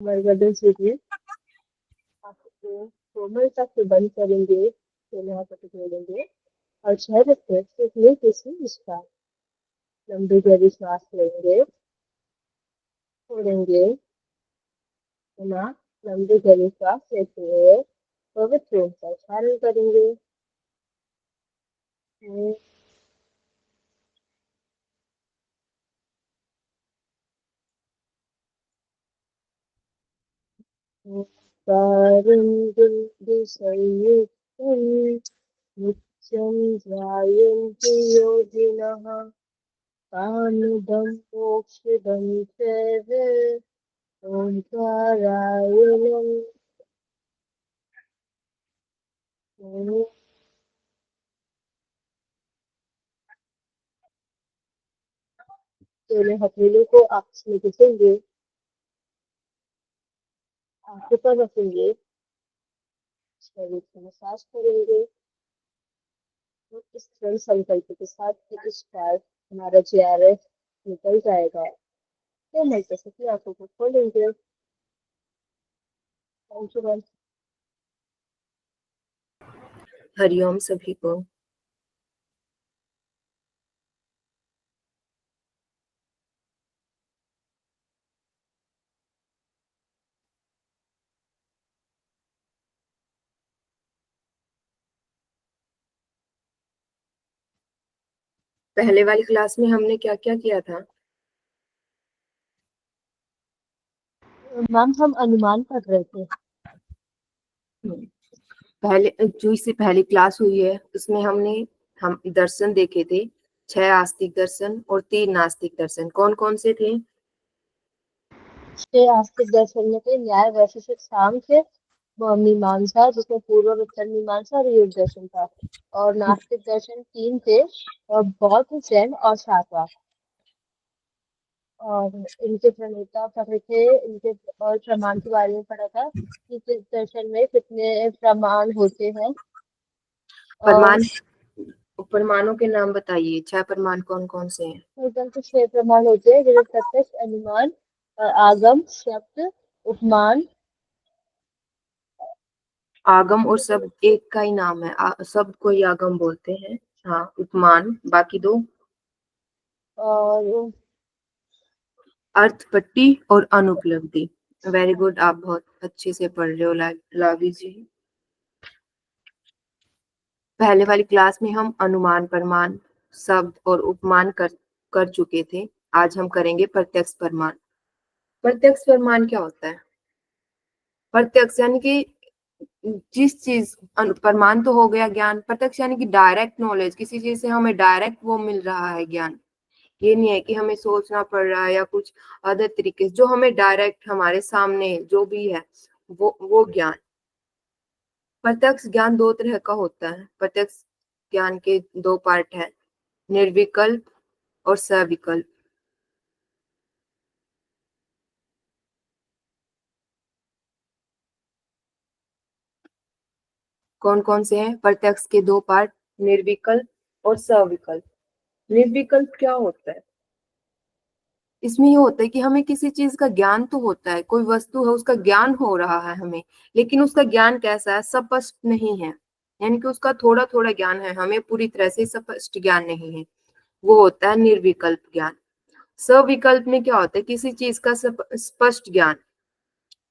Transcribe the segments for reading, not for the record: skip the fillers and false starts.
हमारे गर्दन सीधी, आपको कोमलता से बंद करेंगे, यहाँ पर खोलेंगे और चेहरे पर सिर्फ लेके से विस्तार। लंबी गहरी सांस लेंगे, छोड़ेंगे, है ना। लंबी गहरी सांस लेते हुए पवित्र ओम का उच्चारण करेंगे। ओंकारं बिन्दुसंयुक्तं नित्यं ध्यायन्ति योगिनः कामदं मोक्षदं चैव ओंकाराय नमः। दोनों हथेलियों को आपस में घिसेंगे, आंखों पर रखेंगे, शरीर को मसाज करेंगे और इस दृढ़ संकल्प के साथ कि इस बार हमारा जेआरएफ निकल जाएगा, तो मैं जैसे कि आंखों को खोलेंगे। Thank you. हरिओम सभी को। पहले वाली क्लास में हमने क्या क्या किया था? मैम हम अनुमान पढ़ रहे थे। पहले जो इससे पहली क्लास हुई है उसमें हम दर्शन देखे थे, 6 आस्तिक दर्शन और 3 नास्तिक दर्शन। कौन कौन से थे? 6 आस्तिक दर्शन में थे न्याय, वैशेषिक, सांख्य, मीमांसा जिसमें पूर्व और उत्तर मीमांसा और योग दर्शन था। और नास्तिक दर्शन 3 थे, और बौद्ध, जैन और शाक्य। और इनके प्रणेता पढ़े थे, इनके और प्रमाण के बारे में पढ़ा था कि किस दर्शन में कितने प्रमाण होते हैं। और प्रमाण, प्रमाणों के नाम बताइए, 6 प्रमाण कौन कौन से हैं? टोटल तो 6 प्रमाण होते हैं, जैसे प्रत्यक्ष, अनुमान, आगम, शब्द, उपमान। आगम और शब्द एक का ही नाम है, शब्द को ही आगम बोलते हैं। हाँ, उपमान। बाकी 2? और अर्थपट्टी और अनुपलब्धि। वेरी गुड, आप बहुत अच्छे से पढ़ रहे हो लावी जी। पहले वाली क्लास में हम अनुमान, प्रमाण, शब्द और उपमान कर चुके थे। आज हम करेंगे प्रत्यक्ष प्रमाण। प्रत्यक्ष प्रमाण क्या होता है? प्रत्यक्ष यानी कि जिस चीज, प्रमाण तो हो गया ज्ञान, प्रत्यक्ष यानी कि डायरेक्ट नॉलेज, किसी चीज से हमें डायरेक्ट वो मिल रहा है ज्ञान। ये नहीं है कि हमें सोचना पड़ रहा है या कुछ अदर तरीके से, जो हमें डायरेक्ट हमारे सामने जो भी है वो ज्ञान। प्रत्यक्ष ज्ञान 2 तरह का होता है। प्रत्यक्ष ज्ञान के 2 पार्ट है, निर्विकल्प और सविकल्प। कौन कौन से हैं प्रत्यक्ष के 2 पार्ट? निर्विकल्प और सविकल्प। निर्विकल्प क्या होता है? इसमें ये होता है कि हमें किसी चीज का ज्ञान तो होता है, कोई वस्तु है उसका ज्ञान हो रहा है हमें, लेकिन उसका ज्ञान कैसा है, स्पष्ट नहीं है। यानी कि उसका थोड़ा थोड़ा ज्ञान है, हमें पूरी तरह से स्पष्ट ज्ञान नहीं है। वो होता है निर्विकल्प ज्ञान। सविकल्प में क्या होता है? किसी चीज का स्पष्ट ज्ञान।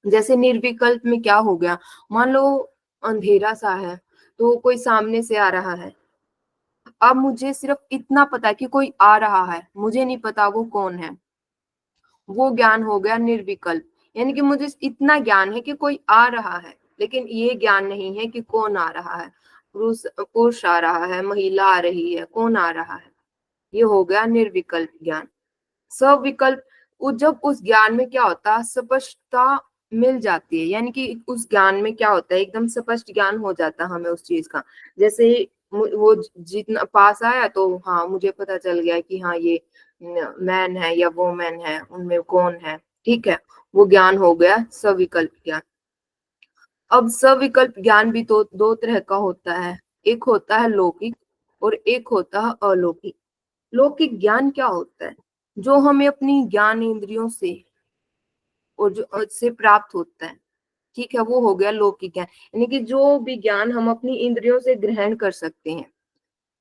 जैसे निर्विकल्प में क्या हो गया, मान लो अंधेरा सा है, तो कोई सामने से आ रहा है। अब मुझे सिर्फ इतना पता है कि कोई आ रहा है, मुझे नहीं पता वो कौन है। वो ज्ञान हो गया निर्विकल्प। यानी कि मुझे इतना ज्ञान है कि कोई आ रहा है, लेकिन ये ज्ञान नहीं है कि कौन आ रहा है। पुरुष पुरुष आ रहा है, महिला आ रही है, कौन आ रहा है। ये हो गया निर्विकल्प ज्ञान। सविकल्प, जब उस ज्ञान में क्या होता है, स्पष्टता मिल जाती है। यानी कि उस ज्ञान में क्या होता है, एकदम स्पष्ट ज्ञान हो जाता है हमें उस चीज का। जैसे ही वो जितना पास आया तो हाँ, मुझे पता चल गया कि हाँ ये मैन है या वो मैन है, उनमें कौन है। ठीक है, वो ज्ञान हो गया सविकल्प ज्ञान। अब सविकल्प ज्ञान भी तो 2 तरह का होता है, एक होता है लौकिक और एक होता है अलौकिक। लौकिक ज्ञान क्या होता है? जो हमें अपनी ज्ञान इंद्रियों से और जो से प्राप्त होता है, ठीक है, वो हो गया लौकिक ज्ञान। यानी कि जो भी ज्ञान हम अपनी इंद्रियों से ग्रहण कर सकते हैं,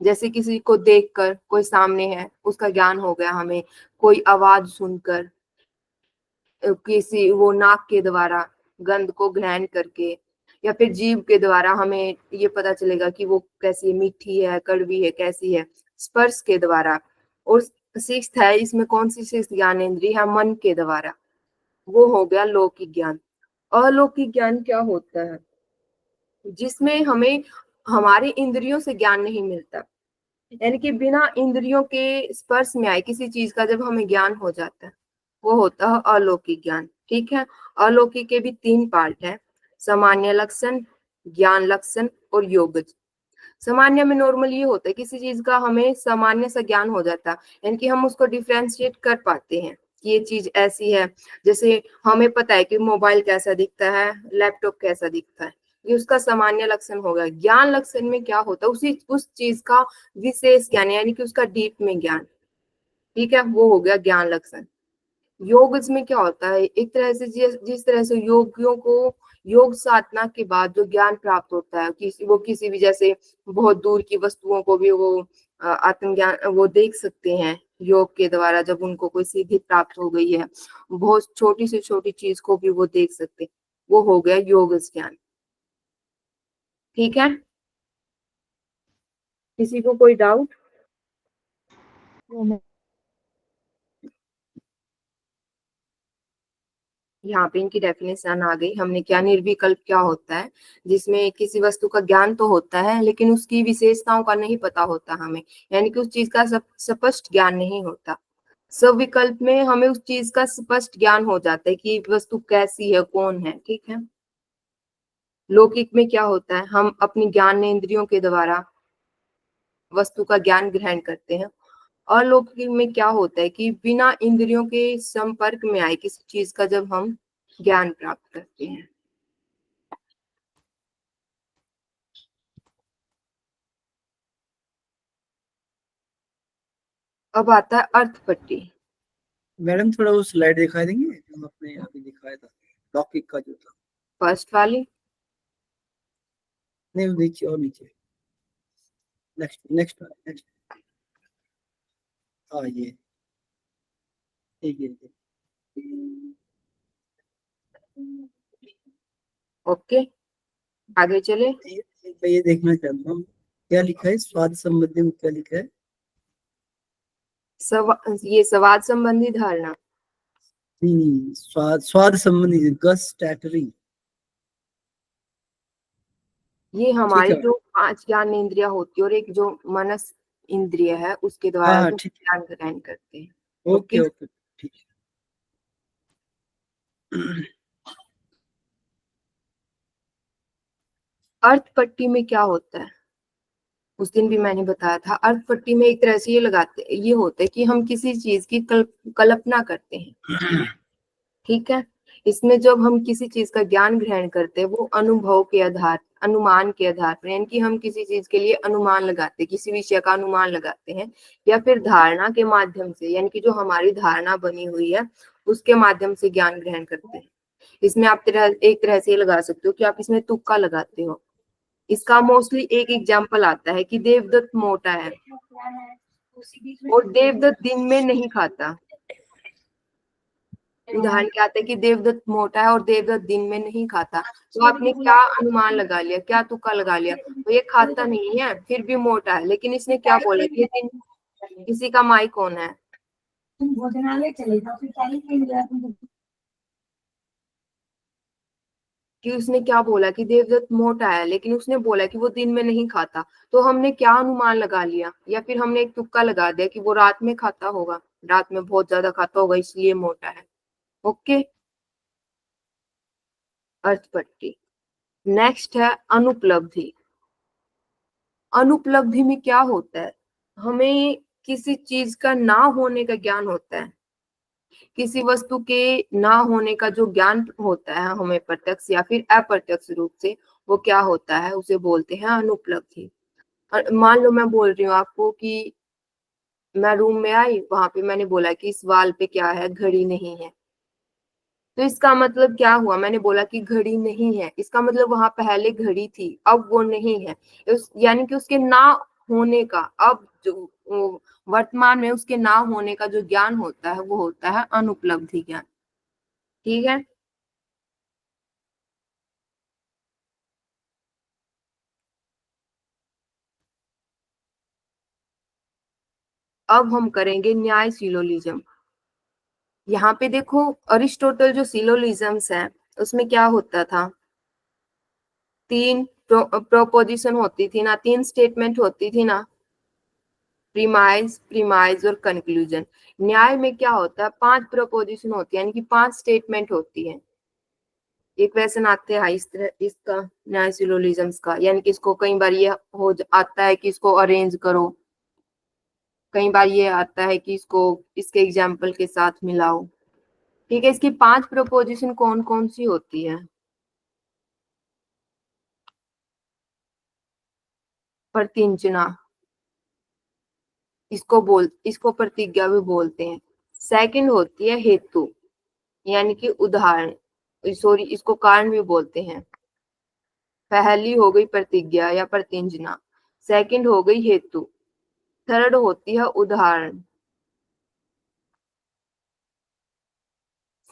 जैसे किसी को देखकर, कोई सामने है उसका ज्ञान हो गया हमें, कोई आवाज सुनकर, किसी वो नाक के द्वारा गंध को ग्रहण करके, या फिर जीभ के द्वारा हमें ये पता चलेगा कि वो कैसी है, मीठी है, कड़वी है, कैसी है, स्पर्श के द्वारा। और सिक्स्थ है, इसमें कौन सी सिक्स्थ ज्ञानेंद्रिय है, मन के द्वारा, वो हो गया लौकिक ज्ञान। अलौकिक ज्ञान क्या होता है, जिसमें हमें हमारी इंद्रियों से ज्ञान नहीं मिलता, यानी कि बिना इंद्रियों के स्पर्श में आए किसी चीज का जब हमें ज्ञान हो जाता है, वो होता है अलौकिक ज्ञान। ठीक है, अलौकिक के भी तीन पार्ट है, सामान्य लक्षण, ज्ञान लक्षण और योगज। सामान्य में नॉर्मल ये होता है किसी चीज का हमें सामान्य सा ज्ञान हो जाता है, यानी कि हम उसको डिफ्रेंशिएट कर पाते हैं कि ये चीज ऐसी है। जैसे हमें पता है कि मोबाइल कैसा दिखता है, लैपटॉप कैसा दिखता है, ये उसका सामान्य लक्षण होगा। ज्ञान लक्षण में क्या होता है, उसी उस चीज का विशेष ज्ञान, यानी कि उसका डीप में ज्ञान। ठीक है, वो हो गया ज्ञान लक्षण। योग इसमें क्या होता है, एक तरह से जिस तरह से योगियों को योग साधना के बाद जो ज्ञान प्राप्त होता है, किसी भी जैसे बहुत दूर की वस्तुओं को भी वो आत्मज्ञान वो देख सकते हैं योग के द्वारा, जब उनको कोई सिद्धि प्राप्त हो गई है, बहुत छोटी से छोटी चीज को भी वो देख सकते हैं, वो हो गया योग ज्ञान। ठीक है, किसी को कोई डाउट? यहाँ पे इनकी डेफिनेशन आ गई, हमने क्या, निर्विकल्प क्या होता है, जिसमें किसी वस्तु का ज्ञान तो होता है लेकिन उसकी विशेषताओं का नहीं पता होता हमें, यानी कि उस चीज का स्पष्ट ज्ञान नहीं होता। सविकल्प में हमें उस चीज का स्पष्ट ज्ञान हो जाता है कि वस्तु कैसी है, कौन है। ठीक है, लौकिक में क्या होता है, हम अपनी ज्ञानेंद्रियों के द्वारा वस्तु का ज्ञान ग्रहण करते हैं। अलौकिक में क्या होता है कि बिना इंद्रियों के संपर्क में आए किसी चीज का जब हम ज्ञान प्राप्त करते हैं। अब आता है अर्थपट्टी। मैडम थोड़ा वो स्लाइड दिखा देंगे जो आपने अभी दिखाया था, लौकिक का जो था। फर्स्ट वाली, नहीं, नीचे और नीचे, नेक्स्ट नेक्स्ट नेक्स्ट। हाँ ये ठीक है। ओके, आगे चले। ये देखना चाहता हूँ क्या लिखा है, स्वाद संबंधी में क्या लिखा है। ये स्वाद संबंधी धारणा, नहीं, स्वाद स्वाद संबंधी गस्टैटरी। ये ठीक हमारी है। जो 5 ज्ञान इंद्रिया होती है और एक जो मनस इंद्रिय है उसके हाँ द्वारा हाँ जो ठीक ज्ञान ग्रहण करते हैं। है, ओके ओके, ओके ठीक है। अर्थपट्टी में क्या होता है, उस दिन भी मैंने बताया था। अर्थपट्टी में एक तरह से ये होता है कि हम किसी चीज की कल्पना करते हैं। ठीक है, इसमें जब हम किसी चीज का ज्ञान ग्रहण करते हैं वो अनुभव के आधार, अनुमान के आधार पर, यानी कि हम किसी चीज के लिए अनुमान लगाते हैं, किसी विषय का अनुमान लगाते हैं, या फिर धारणा के माध्यम से, यानी कि जो हमारी धारणा बनी हुई है उसके माध्यम से ज्ञान ग्रहण करते हैं। इसमें आप एक तरह से ये लगा सकते हो कि आप इसमें तुक्का लगाते हो। इसका मोस्टली एक एग्जाम्पल आता है कि देवदत्त मोटा है और देवदत्त दिन में नहीं खाता। उदाहरण क्या आता है कि देवदत्त मोटा है और देवदत्त दिन में नहीं खाता, तो आपने क्या अनुमान लगा लिया, क्या तुक्का लगा लिया, तो ये खाता नहीं है फिर भी मोटा है, लेकिन इसने क्या बोला कि दिन, किसी का माई कौन है, भोजनालय चले जाओ, फिर क्या लिखेंगे? कि उसने क्या बोला कि देवदत्त मोटा है लेकिन उसने बोला कि वो दिन में नहीं खाता, तो हमने क्या अनुमान लगा लिया, या फिर हमने एक तुक्का लगा दिया कि वो रात में खाता होगा, रात में बहुत ज्यादा खाता होगा इसलिए मोटा है। ओके, अर्थपट्टी। नेक्स्ट है अनुपलब्धि। अनुपलब्धि में क्या होता है, हमें किसी चीज का ना होने का ज्ञान होता है, किसी वस्तु के ना होने का जो ज्ञान होता है हमें प्रत्यक्ष या फिर अप्रत्यक्ष रूप से, वो क्या होता है, उसे बोलते हैं अनुपलब्धि। और मान लो मैं बोल रही हूँ आपको कि मैं रूम में आई, वहां पे मैंने बोला कि इस वाल पे क्या है, घड़ी नहीं है, तो इसका मतलब क्या हुआ, मैंने बोला कि घड़ी नहीं है, इसका मतलब वहां पहले घड़ी थी, अब वो नहीं है। यानी कि उसके ना होने का, अब जो वर्तमान में उसके ना होने का जो ज्ञान होता है वो होता है अनुपलब्धि ज्ञान। ठीक है, अब हम करेंगे न्याय सिलोलिज्म। यहाँ पे देखो, अरिस्टोटल जो सिलोलिज्म्स है उसमें क्या होता था, तीन प्रोपोजिशन होती थी ना, तीन स्टेटमेंट होती थी ना, प्रीमाइज, प्रीमाइज और कंक्लूजन। न्याय में क्या होता है, पांच प्रोपोजिशन होती है, यानी कि पांच स्टेटमेंट होती है। एक क्वेश्चन आते हैं इस तरह इसका, न्याय सिलोलिज्म्स का, यानी कि इसको कई बार ये आता है कि इसको अरेंज करो, कई बार ये आता है कि इसको इसके एग्जाम्पल के साथ मिलाओ। ठीक है, इसकी पांच प्रोपोजिशन कौन कौन सी होती है, प्रतिंजना, इसको प्रतिज्ञा भी बोलते हैं। सेकंड होती है हेतु, यानी कि उदाहरण, सॉरी इसको कारण भी बोलते हैं। पहली हो गई प्रतिज्ञा या प्रतिंजना, सेकंड हो गई हेतु, थर्ड होती है उदाहरण,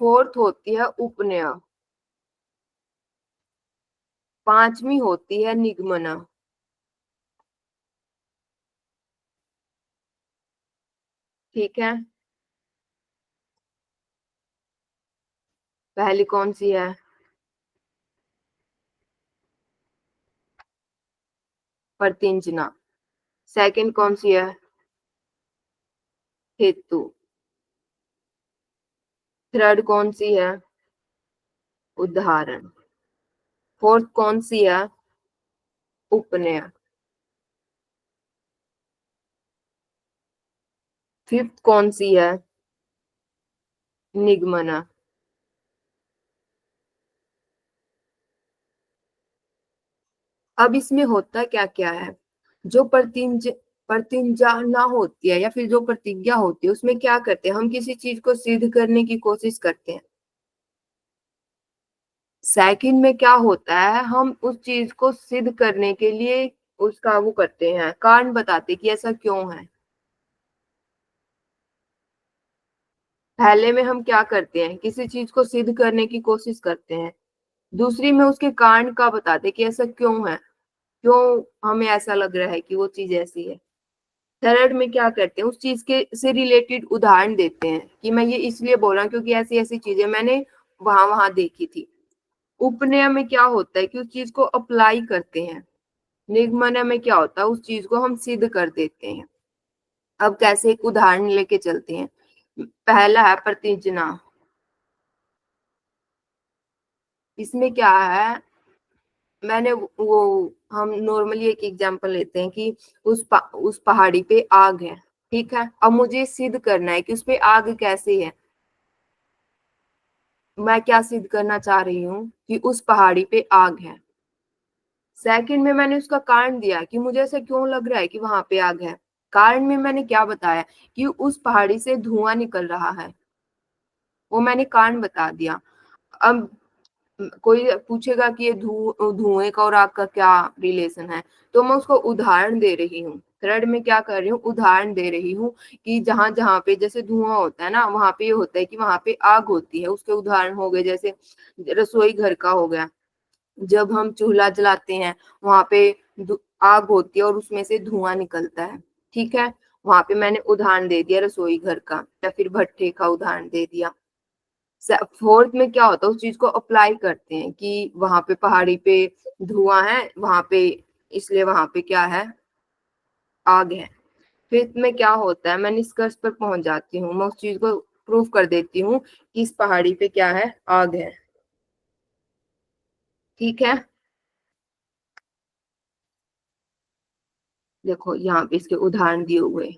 फोर्थ होती है उपनय, पांचवी होती है निगमन। ठीक है, पहली कौन सी है, प्रतिंजना। सेकंड कौन सी है, हेतु। थर्ड कौन सी है, उदाहरण। फोर्थ कौन सी है, उपनय। फिफ्थ कौन सी है, निगमन। अब इसमें होता क्या क्या है, जो प्रतिज्ञा होती है या फिर जो प्रतिज्ञा होती है उसमें क्या करते हैं, हम किसी चीज को सिद्ध करने की कोशिश करते हैं। सेकंड में क्या होता है, हम उस चीज को सिद्ध करने के लिए उसका वो करते हैं, कारण बताते कि ऐसा क्यों है। पहले में हम क्या करते हैं, किसी चीज को सिद्ध करने की कोशिश करते हैं। दूसरी में उसके कारण का बताते कि ऐसा क्यों है, क्यों हमें ऐसा लग रहा है कि वो चीज ऐसी है। थर्ड में क्या करते हैं, उस चीज के से रिलेटेड उदाहरण देते हैं कि मैं ये इसलिए बोल रहा हूँ क्योंकि ऐसी ऐसी चीजें मैंने वहां वहां देखी थी। उपनय में क्या होता है कि उस चीज को अप्लाई करते हैं। निगमन में क्या होता है, उस चीज को हम सिद्ध कर देते हैं। अब कैसे, एक उदाहरण लेके चलते हैं। पहला है प्रतिज्ञा, इसमें क्या है, मैंने वो हम नॉर्मली एक एग्जांपल लेते हैं कि उस पहाड़ी पे आग है। ठीक है, अब मुझे सिद्ध करना है कि उस पे आग कैसे है। मैं क्या सिद्ध करना चाह रही हूँ कि उस पहाड़ी पे आग है। सेकंड में मैंने उसका कारण दिया कि मुझे ऐसा क्यों लग रहा है कि वहां पे आग है। कारण में मैंने क्या बताया कि उस पहाड़ी से धुआं निकल रहा है, वो मैंने कारण बता दिया। अब कोई पूछेगा कि ये धुएं का और आग का क्या रिलेशन है, तो मैं उसको उदाहरण दे रही हूँ। थर्ड में क्या कर रही हूँ, उदाहरण दे रही हूँ कि जहां जहां पे जैसे धुआं होता है ना, वहां पे ये होता है कि वहां पे आग होती है। उसके उदाहरण हो गए, जैसे रसोई घर का हो गया, जब हम चूल्हा जलाते हैं वहां पे आग होती है और उसमें से धुआं निकलता है। ठीक है, वहां पे मैंने उदाहरण दे दिया रसोई घर का, या फिर भट्ठे का उदाहरण दे दिया। फोर्थ में क्या होता है, उस चीज को अप्लाई करते हैं कि वहां पे पहाड़ी पे धुआं है, वहां पे इसलिए वहां पे क्या है, आग है। फिफ्थ में क्या होता है, मैं निष्कर्ष पर पहुंच जाती हूँ, मैं उस चीज को प्रूफ कर देती हूँ कि इस पहाड़ी पे क्या है, आग है। ठीक है, देखो यहाँ पे इसके उदाहरण दिए हुए।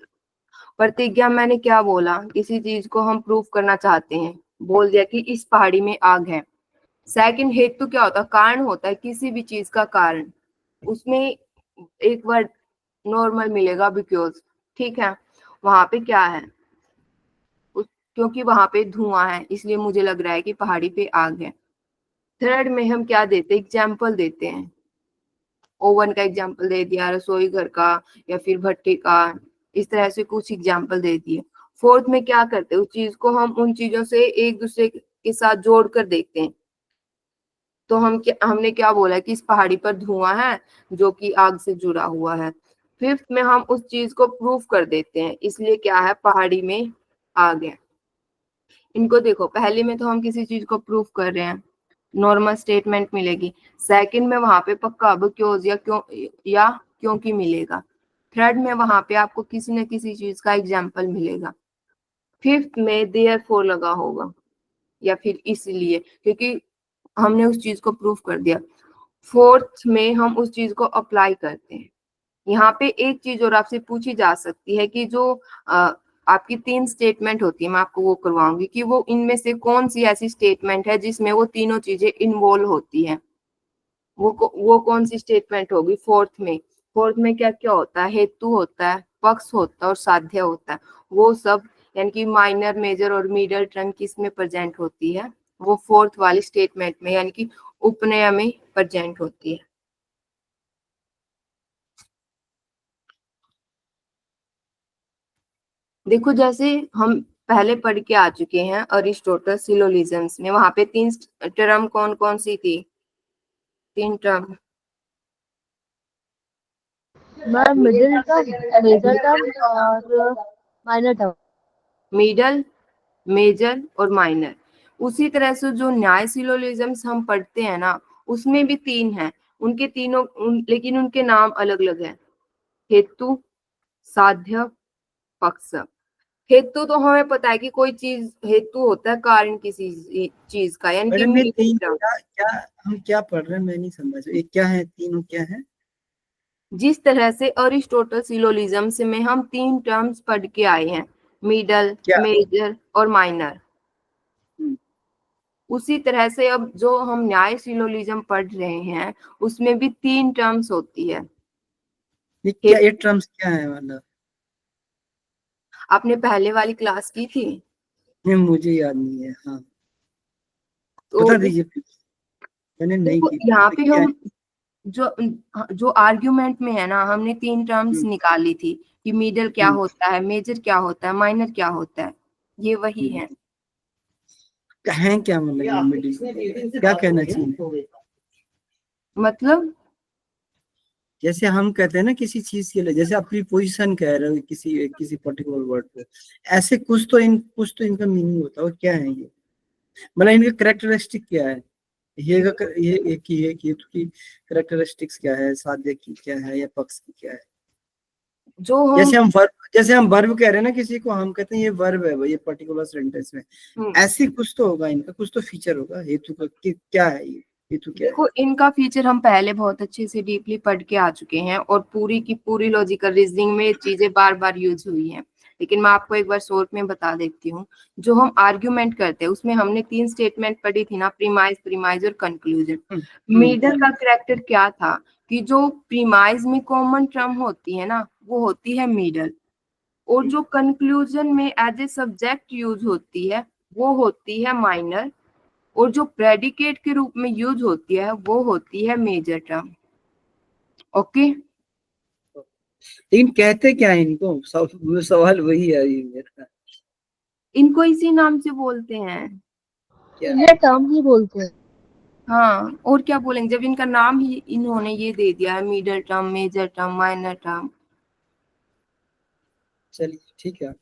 प्रतिज्ञा मैंने क्या बोला, किसी चीज को हम प्रूफ करना चाहते हैं, बोल दिया कि इस पहाड़ी में आग है। सेकंड, हेतु क्या होता है, कारण होता है किसी भी चीज का कारण, उसमें एक वर्ड नॉर्मल मिलेगा बिकॉज। ठीक है, वहां पे क्या है, क्योंकि वहां पे धुआं है इसलिए मुझे लग रहा है कि पहाड़ी पे आग है। थर्ड में हम क्या देते हैं, एग्जाम्पल देते हैं। ओवन का एग्जाम्पल दे दिया, रसोई घर का या फिर भट्टी का, इस तरह से कुछ एग्जाम्पल दे दिए। फोर्थ में क्या करते हैं, उस चीज को हम उन चीजों से एक दूसरे के साथ जोड़ कर देखते हैं। तो हमने क्या बोला कि इस पहाड़ी पर धुआं है जो कि आग से जुड़ा हुआ है। फिफ्थ में हम उस चीज को प्रूफ कर देते हैं, इसलिए क्या है, पहाड़ी में आग है। इनको देखो, पहले में तो हम किसी चीज को प्रूफ कर रहे हैं, नॉर्मल स्टेटमेंट मिलेगी। सेकंड में वहां पे पक्का अब क्यों या क्योंकि मिलेगा। थर्ड में वहां पे आपको किसी न किसी चीज का एग्जाम्पल मिलेगा। फिफ्थ में देयरफॉर लगा होगा या फिर इसलिए, क्योंकि हमने उस चीज को प्रूफ कर दिया। फोर्थ में हम उस चीज को अप्लाई करते हैं। यहाँ पे एक चीज और आपसे पूछी जा सकती है कि जो आपकी 3 स्टेटमेंट होती है, मैं आपको वो करवाऊंगी कि वो इनमें से कौन सी ऐसी स्टेटमेंट है जिसमें वो तीनों चीजें इन्वॉल्व होती है। वो कौन सी स्टेटमेंट होगी फोर्थ में। फोर्थ में क्या क्या होता है, हेतु होता है, पक्ष होता है और साध्य होता है। वो सब यानी कि माइनर, मेजर और मिडल टर्म किस में प्रेजेंट होती है, वो फोर्थ वाली स्टेटमेंट में यानी कि उपनय में प्रेजेंट होती है। देखो, जैसे हम पहले पढ़ के आ चुके हैं अरिस्टोटल सिलोजिज्म्स में, वहां पे 3 टर्म कौन कौन सी थी, 3 term. Ma'am middle term, major term और माइनर टर्म। मिडल, मेजर और माइनर। उसी तरह से जो न्याय सिलोजिज्म्स हम पढ़ते हैं ना, उसमें भी 3 हैं। उनके तीनों लेकिन उनके नाम अलग अलग है, हेतु, साध्य, पक्ष। हेतु तो हमें पता है कि कोई चीज, हेतु होता है कारण किसी चीज का, यानी कि मैडम ये तीन मीनिंग। क्या क्या हम क्या पढ़ रहे हैं, मैं नहीं समझ, ये क्या है, तीनों क्या है? जिस तरह से अरिस्टोटल सिलोजिज्म से में हम 3 टर्म्स पढ़ के आए हैं, मिडल, क्या? मेजर और माइनर, हम्म, उसी तरह से अब जो हम न्याय सिलोजिज्म पढ़ रहे हैं उसमें भी 3 टर्म्स होती है। ये क्या, ये टर्म्स क्या है मतलब? आपने पहले वाली क्लास की थी ये मुझे याद नहीं है। हाँ, तो बता दीजिए प्लीज, मैंने नहीं देखो की थी, यहाँ तो पे क्या है? हम जो जो आर्ग्यूमेंट में है ना, हमने 3 टर्म्स हम्म, निकाली थी कि मिडल क्या हम्म, होता है, मेजर क्या होता है, माइनर क्या होता है, ये वही हम्म। है। कहें क्या मतलब ये मिडिल, क्या कहना चाहिए? मतलब जैसे हम कहते हैं ना किसी चीज के लिए, जैसे आप प्रीपोजिशन कह रहे हो किसी किसी पर्टिकुलर वर्ड पे, ऐसे कुछ तो इनका मीनिंग होता है। वो क्या है ये, मतलब इनका करेक्टरिस्टिक क्या है? ये कि की करेक्टरिस्टिक्स क्या है, साध्य की क्या है, या पक्ष की क्या है? जो हम जैसे हम वर्ब कह रहे हैं ना, किसी को हम कहते हैं ये वर्ब है भाई, ये पर्टिकुलर सेंटेंस में, हम्म, ऐसे कुछ तो होगा, इनका कुछ तो फीचर होगा हेतु का, क्या है ये, हेतु क्या है? देखो, इनका फीचर हम पहले बहुत अच्छे से डीपली पढ़ के आ चुके हैं और पूरी की पूरी लॉजिकल रीजनिंग में ये चीजें बार बार यूज हुई हैं, लेकिन मैं आपको एक बार शॉर्ट में बता देती हूँ। जो हम आर्ग्यूमेंट करते हैं उसमें हमने 3 स्टेटमेंट पढ़ी थी ना, प्रीमाइज, प्रीमाइज और कंक्लूजन। मिडल का कैरेक्टर क्या था कि जो प्रीमाइज में कॉमन टर्म होती है ना, वो होती है मिडल, और जो कंक्लूजन में एज ए सब्जेक्ट यूज होती है वो होती है माइनर, और जो प्रेडिकेट के रूप में यूज होती है वो होती है मेजर टर्म। ओके, लेकिन कहते क्या है इनको, सवाल वही है ये मेरा। इनको इसी नाम से बोलते हैं। क्या? इन्हें टर्म ही बोलते हैं। हाँ, और क्या बोलेंगे जब इनका नाम ही इन्होंने ये दे दिया है, middle term, major term, minor term. चलिए ठीक है।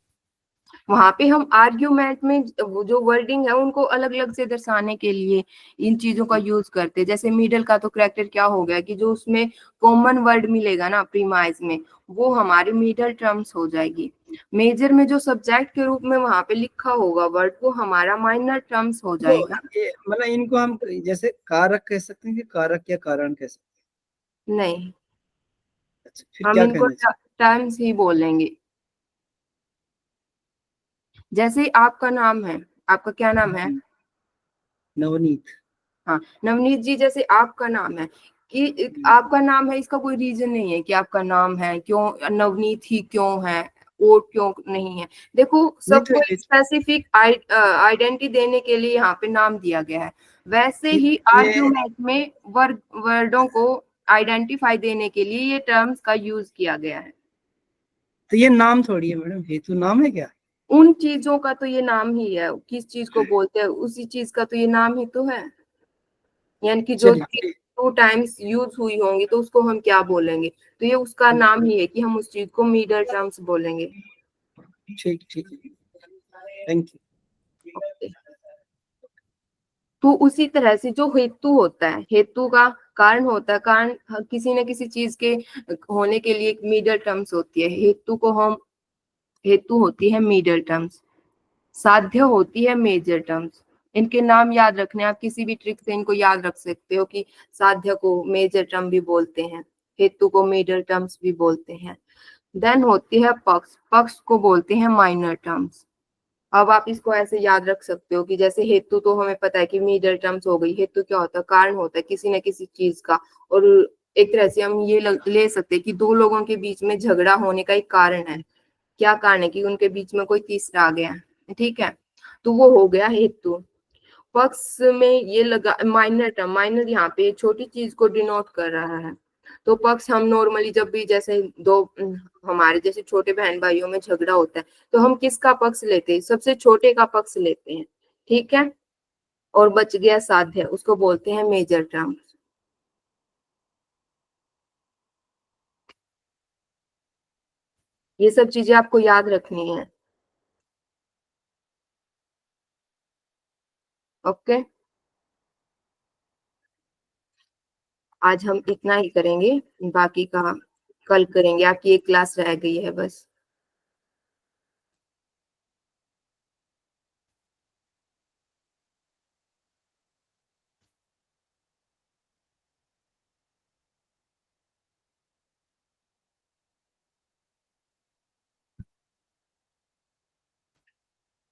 वहां पे हम आर्ग्यूमेंट में वो जो वर्डिंग है उनको अलग अलग से दर्शाने के लिए इन चीजों का यूज करते हैं। जैसे मिडल का तो करेक्टर क्या हो गया कि जो उसमें कॉमन वर्ड मिलेगा ना प्रीमाइज में, वो हमारी मिडल टर्म्स हो जाएगी। मेजर में जो सब्जेक्ट के रूप में वहां पे लिखा होगा वर्ड, वो हमारा माइनर टर्म्स हो तो जाएगा। ये मतलब इनको हम जैसे कारक कह सकते हैं कि कारक या कारण कह सकते नहीं, हैं? अच्छा, फिर हम क्या इनको कहना चाहिए? टर्म्स ही बोलेंगे। जैसे आपका नाम है, आपका क्या नाम है? नवनीत। हाँ, नवनीत जी, जैसे आपका नाम है कि आपका नाम है, इसका कोई रीजन नहीं है कि आपका नाम है, क्यों नवनीत ही क्यों है, ओ क्यों नहीं है। देखो नहीं तो सबको एक स्पेसिफिक आइडेंटिटी देने के लिए यहाँ पे नाम दिया गया है, वैसे ही आर्ग्यूमेंट में वर्डों को आइडेंटिफाई देने के लिए ये टर्म्स का यूज किया गया है। तो ये नाम थोड़ी है मैडम, हेतु नाम है क्या? उन चीजों का तो ये नाम ही है, किस चीज को बोलते हैं उसी चीज का तो ये नाम ही तो है। यानी कि जो चलिए 2 टाइम्स यूज हुई होंगी तो उसको हम क्या बोलेंगे, तो ये उसका नाम ही है कि हम उस चीज को मिडल टर्म्स बोलेंगे। ठीक ठीक है, थैंक यू। ओके। तो उसी तरह से जो हेतु होता है, हेतु का कारण होता है, कारण किसी न किसी चीज के होने के लिए एक मिडल टर्म्स होती है, हेतु होती है मिडल टर्म्स, साध्य होती है मेजर टर्म्स। इनके नाम याद रखने, आप किसी भी ट्रिक से इनको याद रख सकते हो कि साध्य को मेजर टर्म भी बोलते हैं, हेतु को मिडल टर्म्स भी बोलते हैं। देन होती है पक्ष, पक्ष को बोलते हैं माइनर टर्म्स। अब आप इसको ऐसे याद रख सकते हो कि जैसे हेतु तो हमें पता है कि मिडल टर्म्स हो गई, हेतु क्या होता है, कारण होता है किसी न किसी चीज का। और एक तरह से हम ये ले सकते हैं कि दो लोगों के बीच में झगड़ा होने का एक कारण है, क्या कारण है कि उनके बीच में कोई तीसरा आ गया, ठीक है, तो वो हो गया हेतु। पक्ष में ये लगा माइनर टर्म, माइनर यहाँ पे छोटी चीज को डिनोट कर रहा है। तो पक्ष हम नॉर्मली जब भी जैसे दो हमारे जैसे छोटे बहन भाइयों में झगड़ा होता है तो हम किसका पक्ष लेते हैं, सबसे छोटे का पक्ष लेते हैं, ठीक है। और बच गया साध्य, उसको बोलते हैं मेजर टर्म। ये सब चीजें आपको याद रखनी है। ओके, आज हम इतना ही करेंगे, बाकी का कल करेंगे, आपकी एक क्लास रह गई है बस।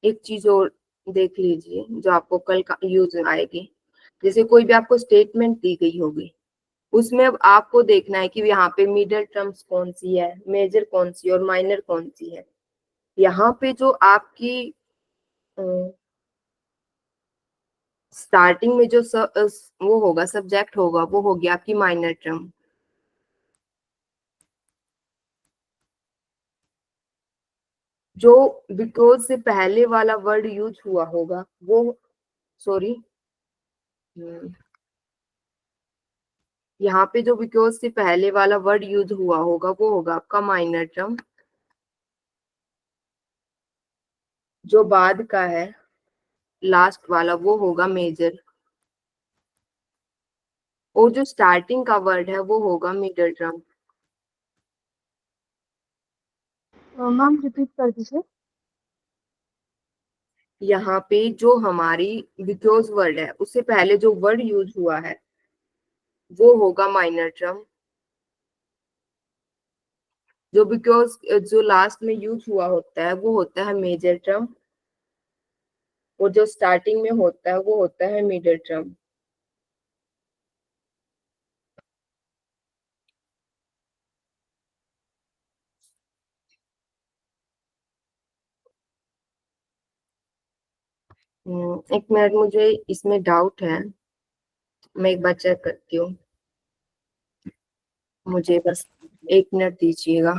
एक चीज और देख लीजिए जो आपको कल का यूज आएगी। जैसे कोई भी आपको स्टेटमेंट दी गई होगी, उसमें अब आपको देखना है कि यहाँ पे मिडल टर्म्स कौन सी है, मेजर कौन सी और माइनर कौन सी है। यहाँ पे जो आपकी स्टार्टिंग में जो वो होगा, सब्जेक्ट होगा, वो होगी आपकी माइनर टर्म। जो बिकॉज से पहले वाला वर्ड यूज हुआ होगा वो, सॉरी, यहाँ पे जो बिकॉज से पहले वाला वर्ड यूज हुआ होगा वो होगा आपका माइनर टर्म। जो बाद का है लास्ट वाला वो होगा मेजर, और जो स्टार्टिंग का वर्ड है वो होगा मिडल टर्म। मैम रिपीट कर दीजिए। यहाँ पे जो हमारी बिकॉज वर्ड है उससे पहले जो वर्ड यूज हुआ है वो होगा माइनर टर्म। जो बिकॉज जो लास्ट में यूज हुआ होता है वो होता है मेजर टर्म, और जो स्टार्टिंग में होता है वो होता है मिडल टर्म। एक मिनट, मुझे इसमें डाउट है, मैं एक बार चेक करती हूँ, मुझे बस 1 मिनट दीजिएगा।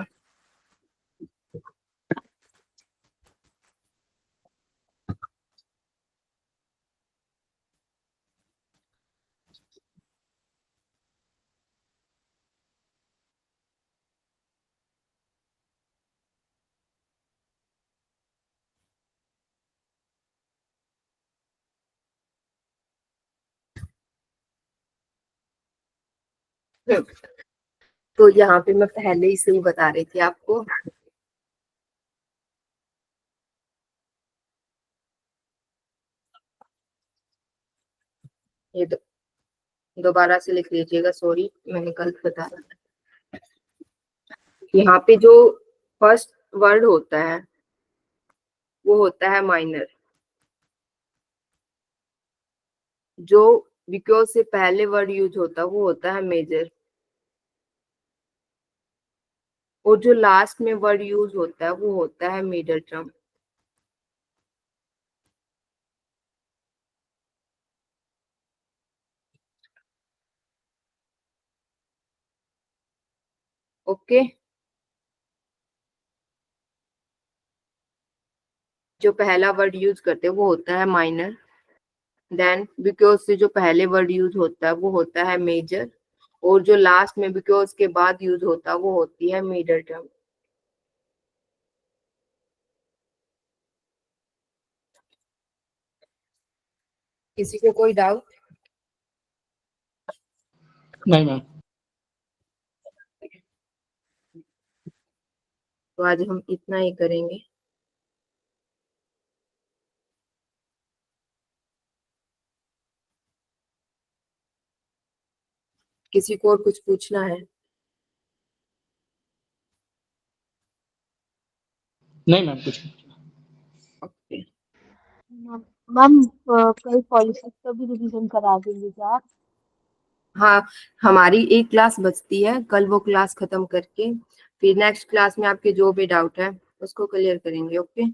तो यहाँ पे मैं पहले ही से ही बता रही थी आपको, ये दोबारा से लिख लीजिएगा, सॉरी मैंने गलत बताया। यहाँ पे जो फर्स्ट वर्ड होता है वो होता है माइनर। जो बिकॉज से पहले वर्ड यूज होता है वो होता है मेजर। और जो लास्ट में वर्ड यूज होता है वो होता है मिडल टर्म। ओके, जो पहला वर्ड यूज करते हैं वो होता है माइनर, देन बिकॉज से जो पहले वर्ड यूज होता है वो होता है मेजर, और जो लास्ट में बिकॉज के बाद यूज होता है वो होती है मिडल टर्म। किसी को कोई डाउट? नहीं मैम। तो आज हम इतना ही करेंगे। किसी को और कुछ पूछना है? नहीं मैम, कुछ नहीं। ओके, मैम कल पॉलिसी का भी रिवीजन करा देंगे क्या? हाँ, हमारी एक क्लास बचती है, कल वो क्लास खत्म करके फिर नेक्स्ट क्लास में आपके जो भी डाउट है उसको क्लियर करेंगे। ओके।